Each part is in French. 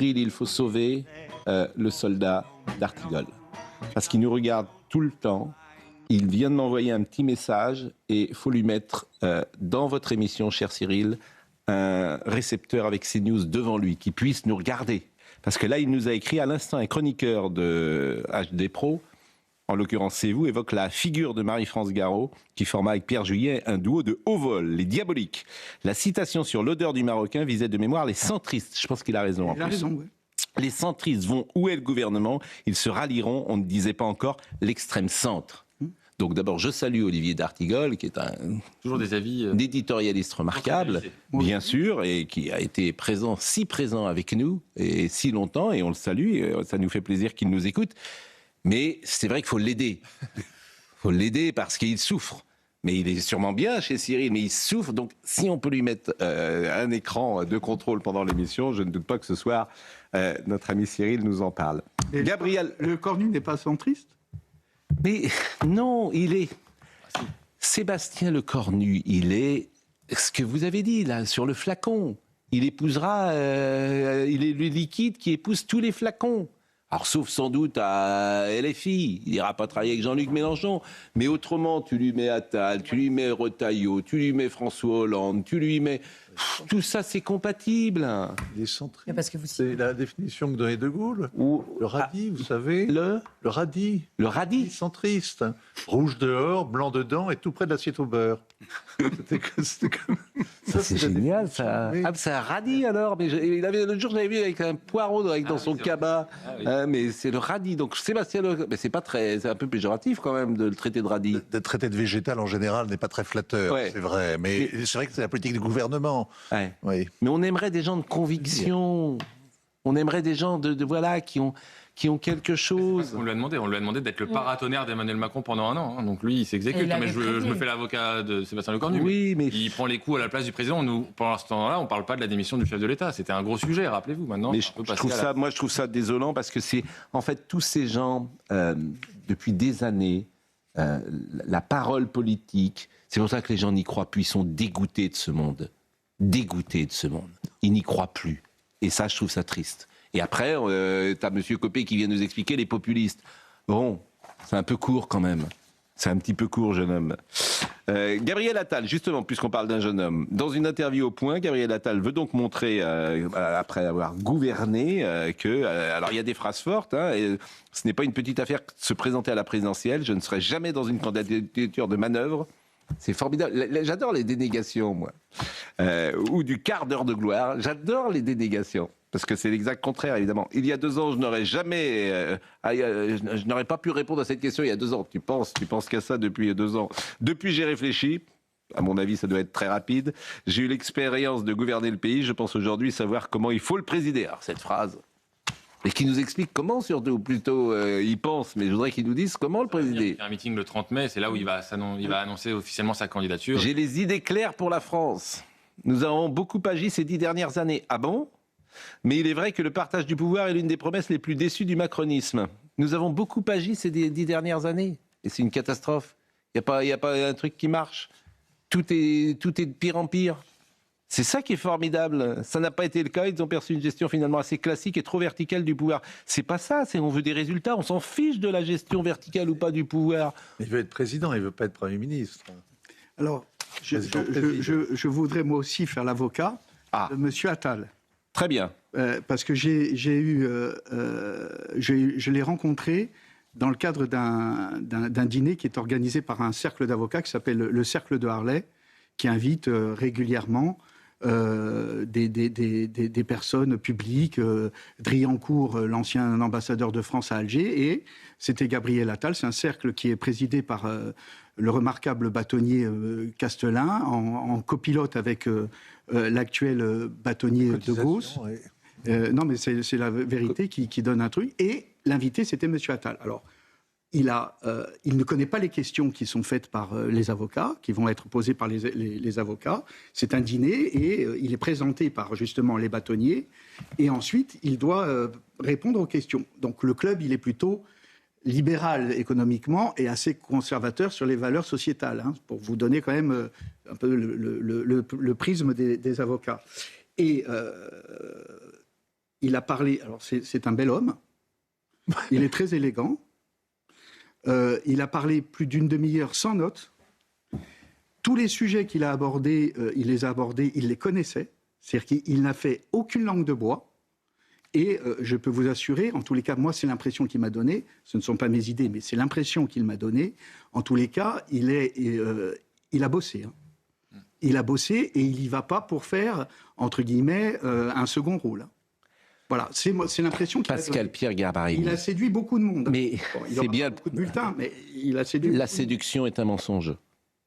il faut sauver le soldat d'Artigol. Parce qu'il nous regarde tout le temps. Il vient de m'envoyer un petit message et il faut lui mettre dans votre émission, cher Cyril, un récepteur avec CNews devant lui, qui puisse nous regarder. Parce que là, il nous a écrit à l'instant, un chroniqueur de HD Pro, en l'occurrence c'est vous, évoque la figure de Marie-France Garot, qui forma avec Pierre Juillet un duo de haut vol, les Diaboliques. La citation sur l'odeur du Marocain visait de mémoire les centristes. Je pense qu'il a raison en plus. Il a raison, oui. Les centristes vont où est le gouvernement? Ils se rallieront, on ne disait pas encore, l'extrême centre. Donc d'abord, je salue Olivier d'Artigol, qui est toujours des avis éditorialiste remarquable, bien sûr, et qui a été si présent avec nous, et si longtemps, et on le salue, et ça nous fait plaisir qu'il nous écoute. Mais c'est vrai qu'il faut l'aider. Il faut l'aider parce qu'il souffre. Mais il est sûrement bien chez Cyril, mais il souffre. Donc si on peut lui mettre un écran de contrôle pendant l'émission, je ne doute pas que ce soir, notre ami Cyril nous en parle. Et Gabriel... Le Cornu n'est pas centriste ? Mais non, il est... Sébastien Lecornu, il est... Ce que vous avez dit, là, sur le flacon. Il épousera... il est le liquide qui épouse tous les flacons. Alors, sauf sans doute à LFI. Il n'ira pas travailler avec Jean-Luc Mélenchon. Mais autrement, tu lui mets Attal, tu lui mets Retailleau, tu lui mets François Hollande, tu lui mets... Tout ça, c'est compatible. Il est centriste. Parce que C'est la définition que donnait De Gaulle. Le radis, vous savez. Le radis. Le radis. Centriste. Rouge dehors, blanc dedans et tout près de l'assiette au beurre. C'était comme... C'est génial, ça. Ah, c'est un radis, alors. Mais l'autre jour, j'avais vu avec un poireau dans son cabas. Mais c'est le radis. Donc, Sébastien mais c'est pas très... C'est un peu péjoratif, quand même, de le traiter de radis. De traiter de végétal, en général, n'est pas très flatteur. Ouais. C'est vrai. Mais c'est vrai que c'est la politique du gouvernement. Ouais. Oui. Mais on aimerait des gens de conviction. On aimerait des gens voilà, qui ont quelque chose. On lui a demandé d'être le paratonnerre d'Emmanuel Macron pendant un an. Hein. Donc lui, il s'exécute. Mais je me fais l'avocat de Sébastien Lecornu. Oui, mais il prend les coups à la place du président. Nous, pendant ce temps-là, on ne parle pas de la démission du chef de l'État. C'était un gros sujet, rappelez-vous. Maintenant, mais je trouve ça désolant parce que c'est en fait tous ces gens depuis des années, la parole politique. C'est pour ça que les gens n'y croient plus. Ils sont dégoûtés de ce monde. Dégoûtés de ce monde. Ils n'y croient plus. Et ça, je trouve ça triste. Et après, tu as M. Copé qui vient nous expliquer les populistes. Bon, c'est un peu court quand même. C'est un petit peu court, jeune homme. Gabriel Attal, justement, puisqu'on parle d'un jeune homme, dans une interview au Point, Gabriel Attal veut donc montrer, après avoir gouverné, que... alors, il y a des phrases fortes, hein, et ce n'est pas une petite affaire de se présenter à la présidentielle. Je ne serai jamais dans une candidature de manœuvre. C'est formidable. J'adore les dénégations, moi. Ou du quart d'heure de gloire. J'adore les dénégations. Parce que c'est l'exact contraire, évidemment. Il y a 2 ans, je n'aurais jamais... je n'aurais pas pu répondre à cette question il y a 2 ans. Tu penses qu'à ça depuis 2 ans. Depuis, j'ai réfléchi. À mon avis, ça doit être très rapide. J'ai eu l'expérience de gouverner le pays. Je pense aujourd'hui savoir comment il faut le présider. Alors, cette phrase... Et qui nous explique comment, surtout, ou plutôt, il pense, mais je voudrais qu'il nous dise comment le présider. Il fait un meeting le 30 mai, c'est là où il va annoncer officiellement sa candidature. J'ai les idées claires pour la France. Nous avons beaucoup agi ces 10 dernières années. Ah bon ? Mais il est vrai que le partage du pouvoir est l'une des promesses les plus déçues du macronisme. Nous avons beaucoup agi ces 10 dernières années. Et c'est une catastrophe. Il n'y a pas un truc qui marche. Tout est de pire en pire. C'est ça qui est formidable. Ça n'a pas été le cas. Ils ont perçu une gestion finalement assez classique et trop verticale du pouvoir. C'est pas ça. On veut des résultats. On s'en fiche de la gestion verticale ou pas du pouvoir. Il veut être président. Il veut pas être Premier ministre. Alors, je voudrais moi aussi faire l'avocat de M. Attal. Très bien. Parce que je l'ai rencontré dans le cadre d'un dîner qui est organisé par un cercle d'avocats qui s'appelle le Cercle de Harley, qui invite régulièrement des personnes publiques, Driancourt, l'ancien ambassadeur de France à Alger, et c'était Gabriel Attal. C'est un cercle qui est présidé par le remarquable bâtonnier Castelin, en copilote avec l'actuel bâtonnier de Gauss. Non, mais c'est la vérité qui donne un truc. Et l'invité, c'était M. Attal. Alors, il ne connaît pas les questions qui sont faites par les avocats, qui vont être posées par les avocats. C'est un dîner et il est présenté par justement les bâtonniers. Et ensuite, il doit répondre aux questions. Donc le club, il est plutôt libéral économiquement et assez conservateur sur les valeurs sociétales, hein, pour vous donner quand même un peu le prisme des avocats. Et il a parlé... Alors, c'est un bel homme. Il est très élégant. Il a parlé plus d'une demi-heure sans notes. Tous les sujets qu'il a abordés, il les connaissait. C'est-à-dire qu'il n'a fait aucune langue de bois. Et je peux vous assurer, en tous les cas, moi, c'est l'impression qu'il m'a donnée. Ce ne sont pas mes idées, mais c'est l'impression qu'il m'a donnée. En tous les cas, il a bossé. Hein. Il a bossé et il n'y va pas pour faire, entre guillemets, un second rôle. Voilà, c'est l'impression qu'il a donnée. Pascal Pierre Garbarigny. Il a séduit beaucoup de monde. Mais c'est bien. Beaucoup de bulletins, mais il a séduit. La séduction est un mensonge.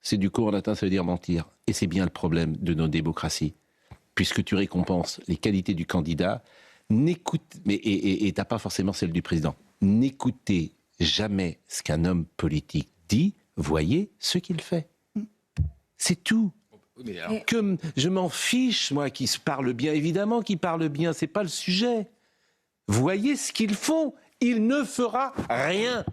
C'est du cours en latin, ça veut dire mentir. Et c'est bien le problème de nos démocraties. Puisque tu récompenses les qualités du candidat, et t'as pas forcément celle du président. N'écoutez jamais ce qu'un homme politique dit, voyez ce qu'il fait. C'est tout. Mais alors... Que je m'en fiche, moi, qu'ils se parlent bien. Évidemment qu'ils parlent bien, c'est pas le sujet. Voyez ce qu'ils font. Il ne fera rien.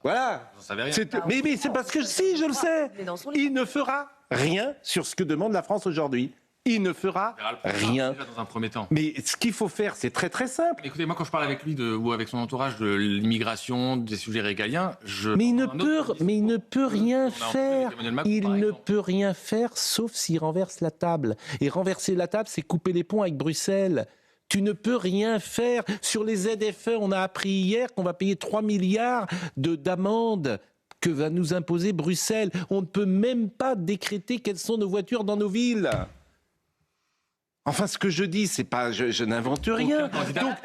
Voilà. J'en savais rien. Mais c'est parce que si, je le sais. Il ne fera rien sur ce que demande la France aujourd'hui. Il ne fera rien. Déjà dans un premier temps. Mais ce qu'il faut faire, c'est très très simple. Écoutez, moi quand je parle avec lui ou avec son entourage de l'immigration, des sujets régaliens, Mais il ne peut rien faire. Il ne peut rien faire sauf s'il renverse la table. Et renverser la table, c'est couper les ponts avec Bruxelles. Tu ne peux rien faire. Sur les ZFE, on a appris hier qu'on va payer 3 milliards d'amendes que va nous imposer Bruxelles. On ne peut même pas décréter quelles sont nos voitures dans nos villes. Enfin, ce que je dis, c'est pas, je n'invente rien. Donc,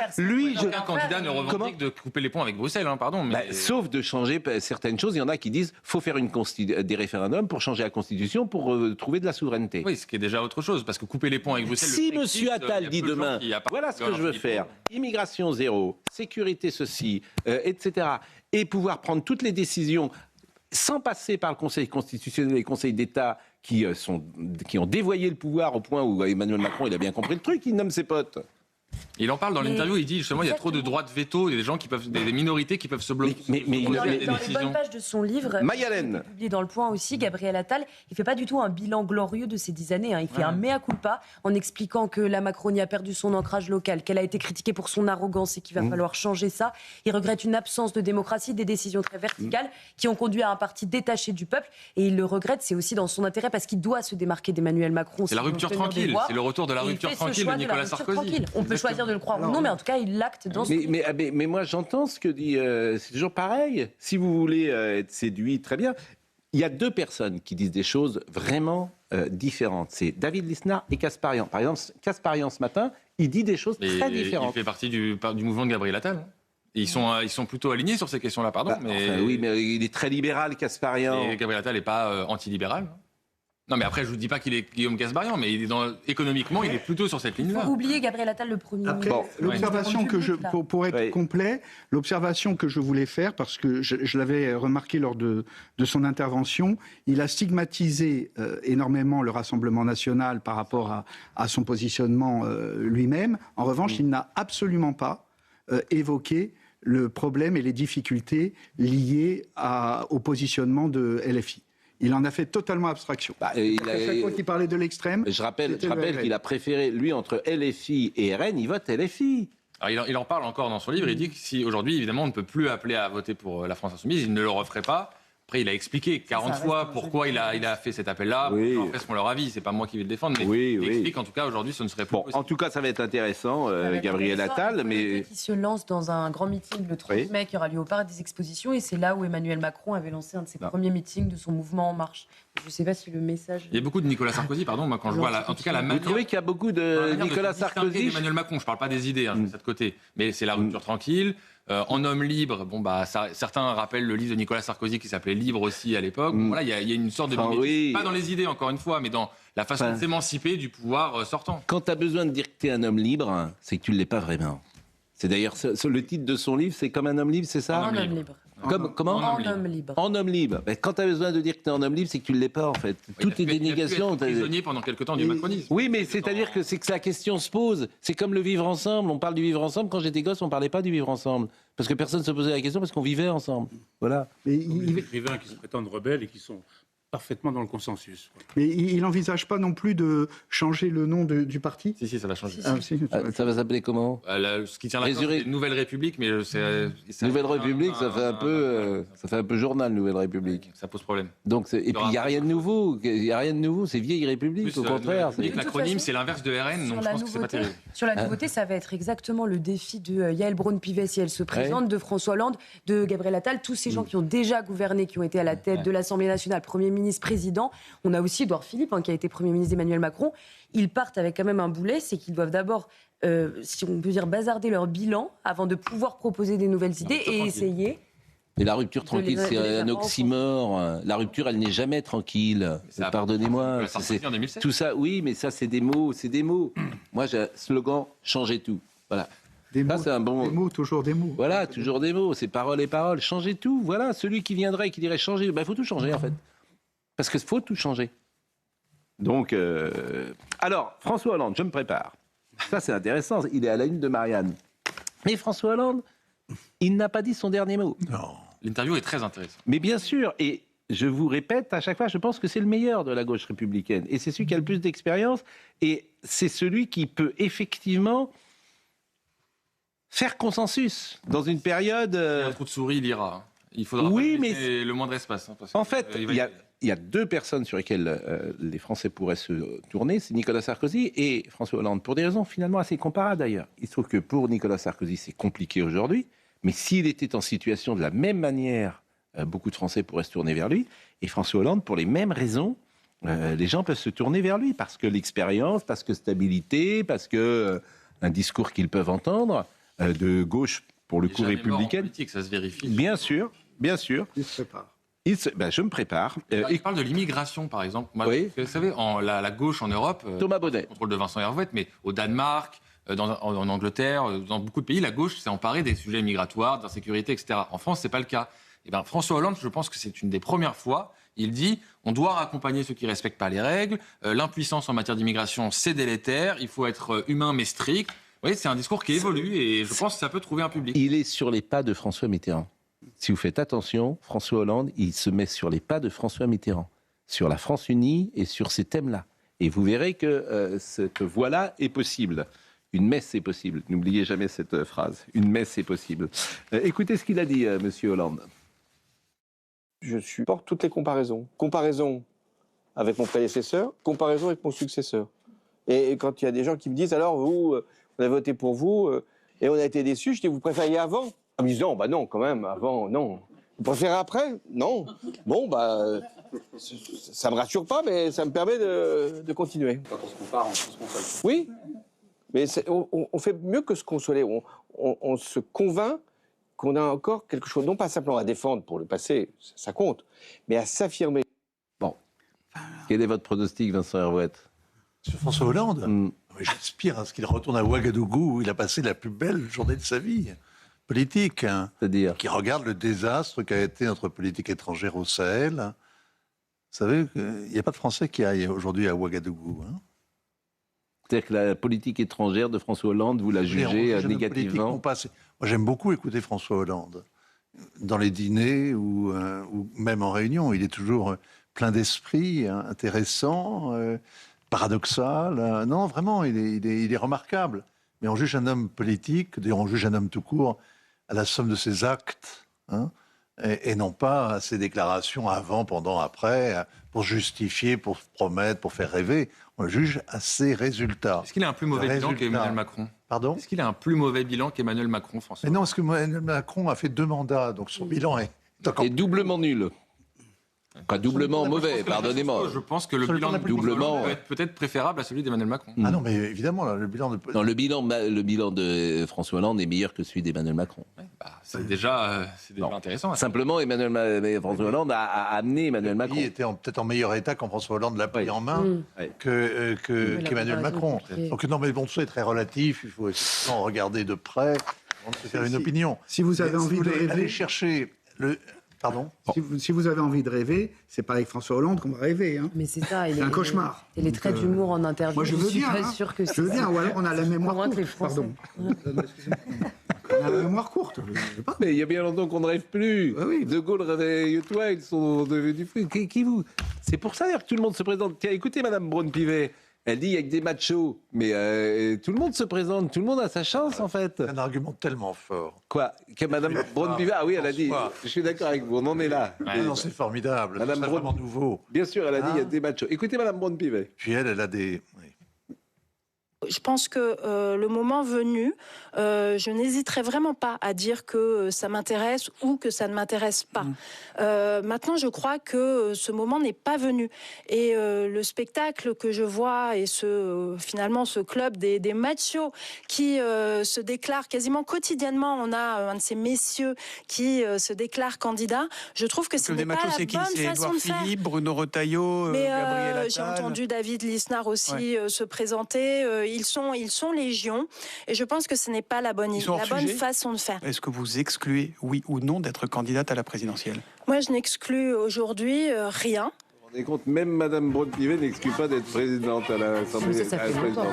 aucun candidat ne revendique de couper les ponts avec Bruxelles, hein, pardon. Mais... sauf de changer certaines choses. Il y en a qui disent faut faire des référendums pour changer la Constitution, pour trouver de la souveraineté. Oui, ce qui est déjà autre chose, parce que couper les ponts avec Bruxelles... Si M. Attal dit demain, voilà ce que je veux faire, immigration zéro, sécurité ceci, etc., et pouvoir prendre toutes les décisions sans passer par le Conseil constitutionnel et le Conseil d'État qui ont dévoyé le pouvoir au point où Emmanuel Macron, il a bien compris le truc, il nomme ses potes. Il en parle dans l'interview, il dit justement il y a trop de droits de veto, il y a des gens qui peuvent, des minorités qui peuvent se bloquer. Dans les bonnes pages de son livre, publié dans Le Point aussi, Gabriel Attal, il fait pas du tout un bilan glorieux de ces 10 années. Hein. Il fait un mea culpa en expliquant que la Macronie a perdu son ancrage local, qu'elle a été critiquée pour son arrogance et qu'il va falloir changer ça. Il regrette une absence de démocratie, des décisions très verticales qui ont conduit à un parti détaché du peuple. Et il le regrette, c'est aussi dans son intérêt parce qu'il doit se démarquer d'Emmanuel Macron. C'est la rupture tranquille, c'est le retour de la rupture tranquille de Nicolas Sarkozy. On peut choisir de le croire ou non, mais en tout cas, il l'acte dans son... Mais moi, j'entends ce que dit... c'est toujours pareil. Si vous voulez être séduit, très bien. Il y a deux personnes qui disent des choses vraiment différentes. C'est David Lisnard et Kasparyan. Par exemple, Kasparyan, ce matin, il dit des choses très différentes. Il fait partie du mouvement de Gabriel Attal. Et ils sont plutôt alignés sur ces questions-là, pardon. Oui, mais il est très libéral, Kasparyan. Et Gabriel Attal n'est pas anti-libéral. Non, mais après, je ne vous dis pas qu'il est Guillaume Kasbarian, mais économiquement, il est plutôt sur cette ligne-là. Vous oubliez Gabriel Attal, le Premier ministre. L'observation que pour être complet, l'observation que je voulais faire, parce que je l'avais remarqué lors de son intervention, il a stigmatisé énormément le Rassemblement national par rapport à son positionnement lui-même. En revanche, il n'a absolument pas évoqué le problème et les difficultés liées au positionnement de LFI. Il en a fait totalement abstraction. À chaque fois qu'il parlait de l'extrême... Je rappelle qu'il a préféré, lui, entre LFI et RN, il vote LFI. Alors, il en parle encore dans son livre, il dit que si aujourd'hui, évidemment, on ne peut plus appeler à voter pour la France Insoumise, il ne le referait pas. Après, il a expliqué 40 fois pourquoi il a fait cet appel-là. Oui. Après, c'est leur avis, c'est pas moi qui vais le défendre, mais il explique en tout cas aujourd'hui, ce ne serait plus possible. En tout cas, ça va être intéressant, Gabriel Attal. Mais il se lance dans un grand meeting le 30 mai qui aura lieu au Parc des Expositions, et c'est là où Emmanuel Macron avait lancé un de ses premiers meetings de son mouvement En Marche. Je ne sais pas si le message... Il y a beaucoup de Nicolas Sarkozy, pardon, moi quand je vois en tout cas la manière... Vous trouvez qu'il y a beaucoup de Nicolas Sarkozy Emmanuel Macron, je ne parle pas des idées, de cette côté, mais c'est la rupture tranquille. En homme libre, certains rappellent le livre de Nicolas Sarkozy qui s'appelait Libre aussi à l'époque. Voilà, il y a une sorte de pas dans les idées encore une fois, mais dans la façon de s'émanciper du pouvoir sortant. Quand tu as besoin de dire que tu es un homme libre, c'est que tu ne l'es pas vraiment. C'est d'ailleurs le titre de son livre, c'est Comme un homme libre, c'est ça ? En homme libre. Comment ? En homme libre. En homme libre. Ben, quand tu as besoin de dire que tu es en homme libre, c'est que tu ne l'es pas en fait. Toutes les dénégations. Il a pu être prisonnier pendant quelque temps du macronisme. Oui, mais c'est-à-dire que la question se pose. C'est comme le vivre ensemble. On parle du vivre ensemble. Quand j'étais gosse, on ne parlait pas du vivre ensemble. Parce que personne ne se posait la question parce qu'on vivait ensemble. Voilà. Mais des écrivains qui se prétendent rebelles et qui sont parfaitement dans le consensus. Mais il n'envisage pas non plus de changer le nom du parti ? Si, ça va changer. Ça va s'appeler comment ? Ce qui tient la c'est une Nouvelle République, mais Nouvelle République, ça fait un peu journal, Nouvelle République. Ça pose problème. Donc, et puis, il n'y a rien de nouveau. Il n'y a rien de nouveau. C'est vieille République, au contraire. L'acronyme, c'est l'inverse de RN, donc je pense que c'est pas terrible. Sur la nouveauté, ça va être exactement le défi de Yael Braun-Pivet si elle se présente, de François Hollande, de Gabriel Attal, tous ces gens qui ont déjà gouverné, qui ont été à la tête de l'Assemblée nationale, Premier ministre, président. On a aussi Édouard Philippe, qui a été Premier ministre d'Emmanuel Macron. Ils partent avec quand même un boulet, c'est qu'ils doivent d'abord, si on peut dire, bazarder leur bilan avant de pouvoir proposer des nouvelles idées et essayer... Mais la rupture tranquille, c'est un oxymore. La rupture, elle n'est jamais tranquille. Pardonnez-moi. Tout ça, oui, mais ça, c'est des mots. Moi, j'ai un slogan, changez tout. Voilà. Des mots, toujours des mots. Voilà, toujours des mots. C'est paroles et paroles. Changez tout. Voilà, celui qui viendrait et qui dirait changer, il faut tout changer, en fait. Parce qu'il faut tout changer. Donc, alors, François Hollande, je me prépare. Ça, c'est intéressant. Il est à la une de Marianne. Mais François Hollande, il n'a pas dit son dernier mot. Non. L'interview est très intéressante. Mais bien sûr, et je vous répète, à chaque fois, je pense que c'est le meilleur de la gauche républicaine. Et c'est celui qui a le plus d'expérience. Et c'est celui qui peut effectivement faire consensus dans une période... Un trou de souris, il ira. Il faudra pas laisser le moindre espace. En fait, il y a deux personnes sur lesquelles les Français pourraient se tourner, c'est Nicolas Sarkozy et François Hollande, pour des raisons finalement assez comparables d'ailleurs. Il se trouve que pour Nicolas Sarkozy, c'est compliqué aujourd'hui, mais s'il était en situation de la même manière, beaucoup de Français pourraient se tourner vers lui. Et François Hollande, pour les mêmes raisons, les gens peuvent se tourner vers lui, parce que l'expérience, parce que stabilité, parce que un discours qu'ils peuvent entendre, de gauche, pour le coup républicaine. Politique, ça se vérifie. Bien sûr, bien sûr. Il se prépare. Je me prépare. Il parle de l'immigration, par exemple. Moi, oui. Vous savez, la gauche en Europe, Thomas Bonnet. Contrôle de Vincent Hervouet, mais au Danemark, en Angleterre, dans beaucoup de pays, la gauche s'est emparée des sujets migratoires, d'insécurité, etc. En France, c'est pas le cas. Et ben, François Hollande, je pense que c'est une des premières fois. Il dit on doit accompagner ceux qui respectent pas les règles. L'impuissance en matière d'immigration, c'est délétère. Il faut être humain mais strict. Vous voyez, c'est un discours qui évolue et je pense que ça peut trouver un public. Il est sur les pas de François Mitterrand. Si vous faites attention, François Hollande, il se met sur les pas de François Mitterrand, sur la France unie et sur ces thèmes-là. Et vous verrez que cette voie-là est possible. Une messe est possible. N'oubliez jamais cette phrase. Une messe est possible. Écoutez ce qu'il a dit, Monsieur Hollande. Je supporte toutes les comparaisons. Comparaison avec mon prédécesseur, comparaison avec mon successeur. Et quand il y a des gens qui me disent, alors vous, on a voté pour vous et on a été déçus, je dis, vous préfériez avant ? Ils me disent, non, bah non, quand même, avant, non. Vous préférez après ? Non. Bon, bah, ça me rassure pas, mais ça me permet de continuer. Quand on se compare, on se console. Oui, mais on fait mieux que se consoler. On se convainc qu'on a encore quelque chose, non pas simplement à défendre pour le passé, ça compte, mais à s'affirmer. Bon. Quel est votre pronostic, Vincent Hervouet ? Sur François Hollande, j'aspire à ce qu'il retourne à Ouagadougou où il a passé la plus belle journée de sa vie politique. C'est-à-dire qui regarde le désastre qu'a été notre politique étrangère au Sahel. Vous savez, il n'y a pas de Français qui aillent aujourd'hui à Ouagadougou. C'est-à-dire que la politique étrangère de François Hollande, vous la jugez négativement ? Moi, j'aime beaucoup écouter François Hollande. Dans les dîners ou même en réunion, il est toujours plein d'esprit, intéressant, paradoxal. Non, vraiment, il est remarquable. Mais on juge un homme politique, d'ailleurs on juge un homme tout court, à la somme de ses actes, et non pas à ses déclarations avant, pendant, après, pour justifier, pour promettre, pour faire rêver. On le juge à ses résultats. Est-ce qu'il a un plus mauvais bilan qu'Emmanuel Macron ? Pardon ? Est-ce qu'il a un plus mauvais bilan qu'Emmanuel Macron, François ? Mais non, parce que Emmanuel Macron a fait 2 mandats, donc son bilan est... Et doublement nul. Pas doublement mauvais, pardonnez-moi. Je pense que le bilan de doublement peut être peut-être préférable à celui d'Emmanuel Macron. Ah non, mais évidemment, là, le bilan de... Non, le bilan de François Hollande est meilleur que celui d'Emmanuel Macron. Ouais, c'est déjà intéressant. Simplement, François Hollande a amené Emmanuel Macron. Il était peut-être en meilleur état quand François Hollande l'a pris en main qu'Emmanuel Macron. Donc non, mais bon, tout ça est très relatif. Il faut regarder de près, on se faire une opinion. Si vous avez envie de rêver... aller chercher le... Pardon ? Si vous avez envie de rêver, c'est pas avec François Hollande qu'on va rêver. Mais c'est ça. C'est un cauchemar. Et les traits d'humour en interview, moi, je veux bien, sûr que je veux bien, ou alors on a la mémoire courte. Pardon. On a la mémoire courte. sortent. Mais il y a bien longtemps qu'on ne rêve plus. Ah oui. De Gaulle, réveille-toi, ils sont devenus fous. Qui vous? C'est pour ça d'ailleurs que tout le monde se présente. Tiens, écoutez, Madame Braun-Pivet. Elle dit il y a que des machos, mais tout le monde se présente, tout le monde a sa chance en fait. Un argument tellement fort. Quoi? Que Madame Braun-Pivet, ah oui, elle a dit. Je suis d'accord avec vous, on en est là. Ouais, non, c'est formidable. Madame c'est vraiment nouveau. Bien sûr, elle a dit il y a des machos. Écoutez, Madame Braun-Pivet. Puis elle a des. Oui. Je pense que le moment venu, je n'hésiterai vraiment pas à dire que ça m'intéresse ou que ça ne m'intéresse pas. Maintenant, je crois que ce moment n'est pas venu. Et le spectacle que je vois et finalement ce club des machos qui se déclarent quasiment quotidiennement, on a un de ces messieurs qui se déclare candidat, je trouve que ce n'est pas la bonne façon de faire. Philippe, Bruno Retailleau, Gabriel Attal. J'ai entendu David Lisnard aussi se présenter. Ils sont légion et je pense que ce n'est pas la bonne façon de faire. Est-ce que vous excluez, oui ou non, d'être candidate à la présidentielle? Moi, je n'exclus aujourd'hui rien. Vous vous rendez compte, même Madame Braun-Pivet n'exclut pas d'être présidente à l'Assemblée. Ça fait longtemps.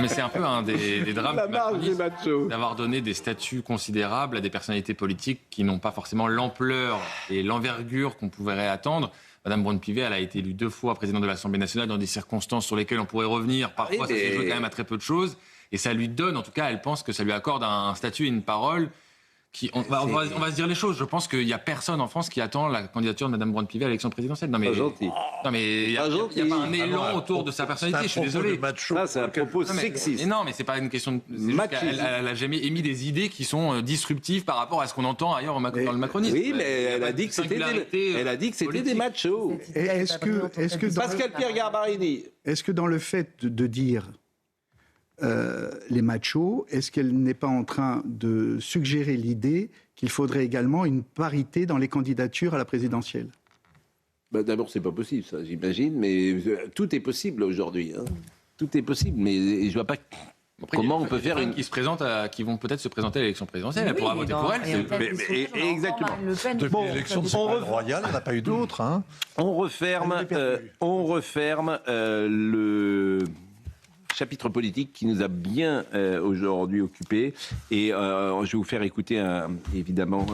Mais c'est un peu un des drames d'avoir donné des statuts considérables à des personnalités politiques qui n'ont pas forcément l'ampleur et l'envergure qu'on pourrait attendre. Madame Braun-Pivet, elle a été élue 2 fois présidente de l'Assemblée nationale dans des circonstances sur lesquelles on pourrait revenir. Parfois, ça s'est joué quand même à très peu de choses. Et ça lui donne, en tout cas, elle pense que ça lui accorde un statut et une parole. On va se dire les choses. Je pense qu'il n'y a personne en France qui attend la candidature de Mme Braun-Pivet à l'élection présidentielle. Non, mais, pas gentil. Non, mais il n'y a pas un élan autour de sa personnalité. Je suis désolé. Ça, c'est un propos sexiste. Non, mais c'est pas une question de. Elle n'a jamais émis des idées qui sont disruptives par rapport à ce qu'on entend ailleurs dans le macronisme. Oui, mais elle a dit que c'était des machos. Pascal Pierre Garbarini. Est-ce que dans le fait de dire les machos, est-ce qu'elle n'est pas en train de suggérer l'idée qu'il faudrait également une parité dans les candidatures à la présidentielle? D'abord, c'est pas possible, ça, j'imagine, mais tout est possible aujourd'hui. Hein. Tout est possible, mais je vois pas comment on peut faire une... qui vont peut-être se présenter à l'élection présidentielle. Elle pourra voter pour elle. Exactement. Depuis l'élection de Ségolène Royal, il n'y en a pas eu d'autres. Hein. On referme le chapitre politique qui nous a bien aujourd'hui occupés. Et je vais vous faire écouter évidemment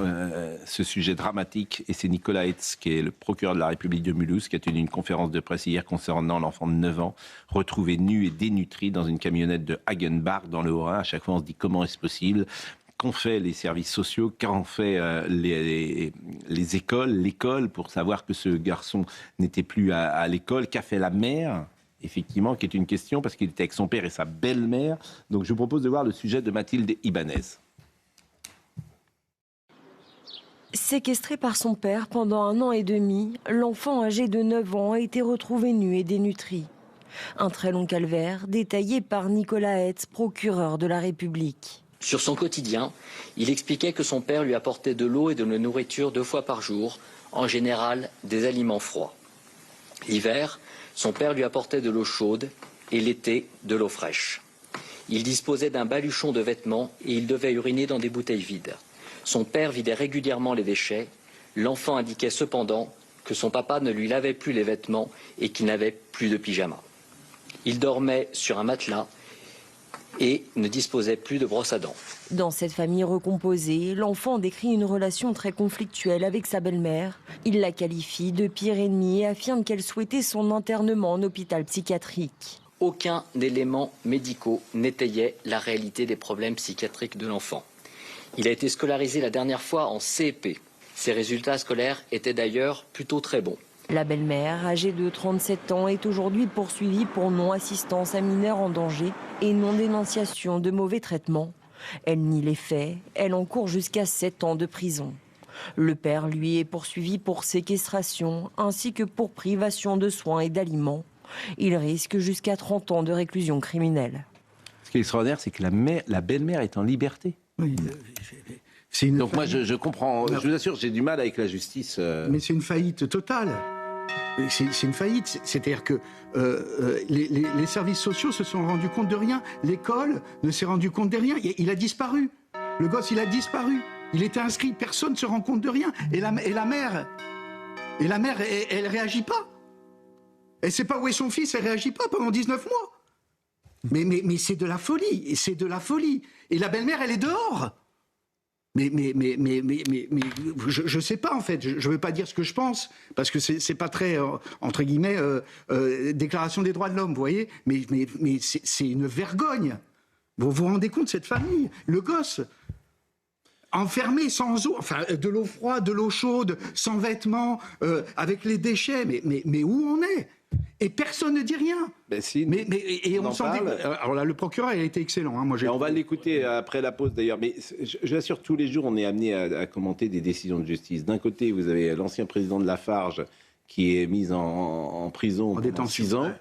ce sujet dramatique. Et c'est Nicolas Hetz, qui est le procureur de la République de Mulhouse, qui a tenu une conférence de presse hier concernant l'enfant de 9 ans, retrouvé nu et dénutri dans une camionnette de Hagenbach dans le Haut-Rhin. À chaque fois, on se dit comment est-ce possible ? Qu'ont fait les services sociaux, qu'ont fait les écoles, l'école, pour savoir que ce garçon n'était plus à l'école, qu'a fait la mère ? Effectivement, qui est une question, parce qu'il était avec son père et sa belle-mère. Donc je vous propose de voir le sujet de Mathilde Ibanez. Séquestré par son père pendant 1 an et demi, l'enfant âgé de 9 ans a été retrouvé nu et dénutri. Un très long calvaire détaillé par Nicolas Hetz, procureur de la République. Sur son quotidien, il expliquait que son père lui apportait de l'eau et de la nourriture 2 fois par jour, en général des aliments froids. L'hiver, son père lui apportait de l'eau chaude et l'été, de l'eau fraîche. Il disposait d'un baluchon de vêtements et il devait uriner dans des bouteilles vides. Son père vidait régulièrement les déchets. L'enfant indiquait cependant que son papa ne lui lavait plus les vêtements et qu'il n'avait plus de pyjama. Il dormait sur un matelas et ne disposait plus de brosse à dents. Dans cette famille recomposée, l'enfant décrit une relation très conflictuelle avec sa belle-mère. Il la qualifie de pire ennemie et affirme qu'elle souhaitait son internement en hôpital psychiatrique. Aucun élément médical n'étayait la réalité des problèmes psychiatriques de l'enfant. Il a été scolarisé la dernière fois en CP. Ses résultats scolaires étaient d'ailleurs plutôt très bons. La belle-mère, âgée de 37 ans, est aujourd'hui poursuivie pour non-assistance à mineur en danger et non-dénonciation de mauvais traitements. Elle nie les faits, elle encourt jusqu'à 7 ans de prison. Le père, lui, est poursuivi pour séquestration ainsi que pour privation de soins et d'aliments. Il risque jusqu'à 30 ans de réclusion criminelle. Ce qui est extraordinaire, c'est que la belle-mère est en liberté. Oui. Donc moi, je comprends, je vous assure, j'ai du mal avec la justice. Mais c'est une faillite totale. C'est une faillite. C'est-à-dire que les services sociaux se sont rendus compte de rien. L'école ne s'est rendu compte de rien. Il a disparu. Le gosse, il a disparu. Il était inscrit. Personne ne se rend compte de rien. Et la mère, Et la mère, elle réagit pas. Elle sait pas où est son fils, elle réagit pas pendant 19 mois. Mais c'est de la folie, et c'est de la folie. Et la belle-mère, elle est dehors. Mais je sais pas en fait. Je veux pas dire ce que je pense parce que c'est pas très entre guillemets déclaration des droits de l'homme, vous voyez. Mais c'est une vergogne. Vous vous rendez compte, cette famille, le gosse enfermé sans eau, enfin de l'eau froide, de l'eau chaude, sans vêtements, avec les déchets. Mais où on est? Et personne ne dit rien. Ben si, et on s'en parle. Alors là, le procureur, il a été excellent. Hein, moi, on va l'écouter après la pause d'ailleurs. Mais je l'assure, tous les jours, on est amené à commenter des décisions de justice. D'un côté, vous avez l'ancien président de Lafarge qui est mis en prison pendant 6 ans.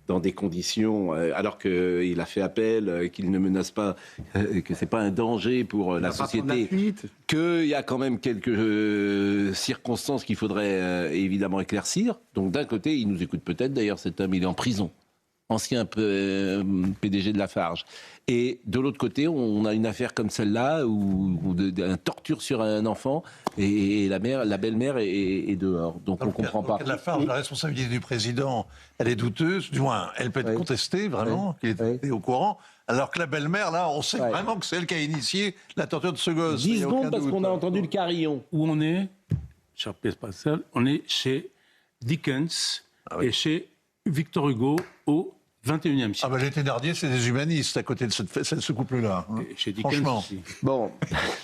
Dans des conditions, alors qu'il a fait appel, qu'il ne menace pas, que c'est pas un danger pour la société, qu'il y a quand même quelques circonstances qu'il faudrait évidemment éclaircir. Donc d'un côté, il nous écoute peut-être, d'ailleurs cet homme, il est en prison, ancien PDG de Lafarge. Et de l'autre côté, on a une affaire comme celle-là, où un torture sur un enfant, et la belle-mère est dehors. Donc on ne comprend pas. Lafarge, la responsabilité du président, elle est douteuse, du moins, elle peut être contestée, vraiment, qu'il était au courant. Alors que la belle-mère, là, on sait vraiment que c'est elle qui a initié la torture de ce gosse. 10 secondes, parce qu'on a entendu le carillon. Où on est, cher Pierre Pascal, on est chez Dickens et chez Victor Hugo au 21e siècle. Ah ben les Thénardier, c'est des humanistes à côté de ce couple-là. Hein. Chez Dickens Franchement. aussi. Bon,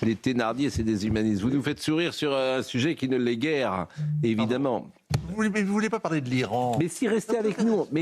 les Thénardier, c'est des humanistes. Vous nous faites sourire sur un sujet qui ne l'est guère, évidemment. Vous ne voulez pas parler de l'Iran? Mais si, restez avec nous. Mais